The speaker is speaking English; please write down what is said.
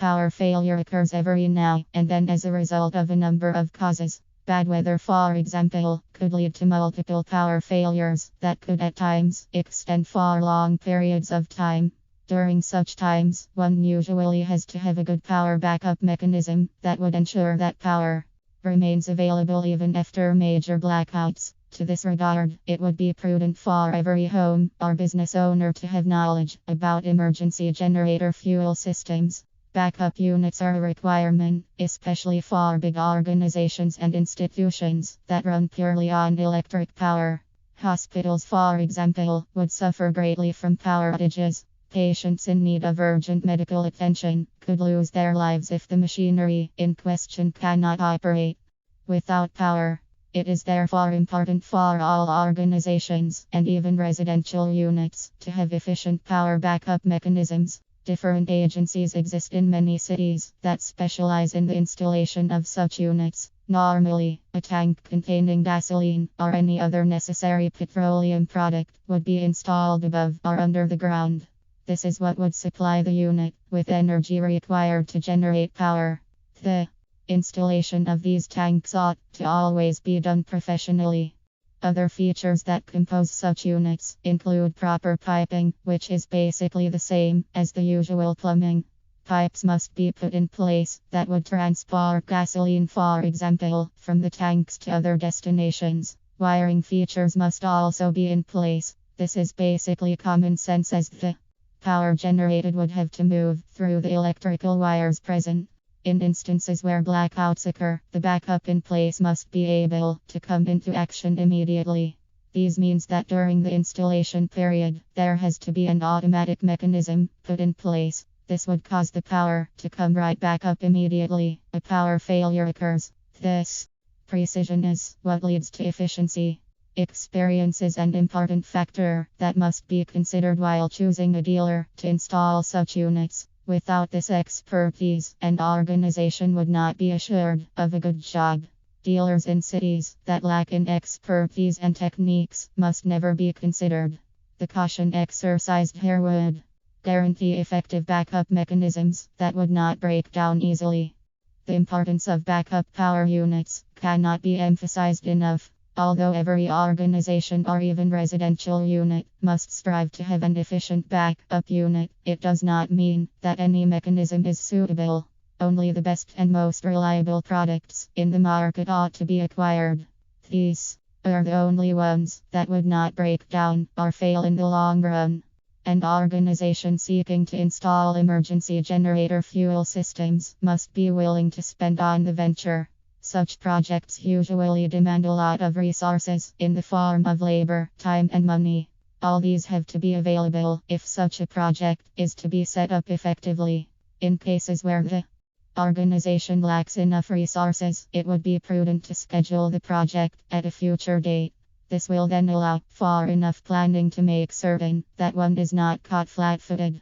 power failure occurs every now and then as a result of a number of causes. Bad weather, for example, could lead to multiple power failures that could at times extend for long periods of time. During such times, one usually has to have a good power backup mechanism that would ensure that power remains available even after major blackouts. To this regard, it would be prudent for every home or business owner to have knowledge about emergency generator fuel systems. Backup units are a requirement, especially for big organizations and institutions that run purely on electric power. Hospitals, for example, would suffer greatly from power outages. Patients in need of urgent medical attention could lose their lives if the machinery in question cannot operate. Without power, it is therefore important for all organizations and even residential units to have efficient power backup mechanisms. Different agencies exist in many cities that specialize in the installation of such units. Normally, a tank containing gasoline or any other necessary petroleum product would be installed above or under the ground. This is what would supply the unit with energy required to generate power. The installation of these tanks ought to always be done professionally. Other features that compose such units include proper piping, which is basically the same as the usual plumbing. Pipes must be put in place that would transport gasoline, for example, from the tanks to other destinations. Wiring features must also be in place. This is basically common sense, as the power generated would have to move through the electrical wires present. In instances where blackouts occur, the backup in place must be able to come into action immediately. These means that during the installation period, there has to be an automatic mechanism put in place. This would cause the power to come right back up immediately. A power failure occurs. This precision is what leads to efficiency. Experience is an important factor that must be considered while choosing a dealer to install such units. Without this expertise, an organization would not be assured of a good job. Dealers in cities that lack in expertise and techniques must never be considered. The caution exercised here would guarantee effective backup mechanisms that would not break down easily. The importance of backup power units cannot be emphasized enough. Although every organization or even residential unit must strive to have an efficient backup unit, it does not mean that any mechanism is suitable. Only the best and most reliable products in the market ought to be acquired. These are the only ones that would not break down or fail in the long run. An organization seeking to install emergency generator fuel systems must be willing to spend on the venture. Such projects usually demand a lot of resources in the form of labor, time, and money. All these have to be available if such a project is to be set up effectively. In cases where the organization lacks enough resources, it would be prudent to schedule the project at a future date. This will then allow for enough planning to make certain that one is not caught flat-footed.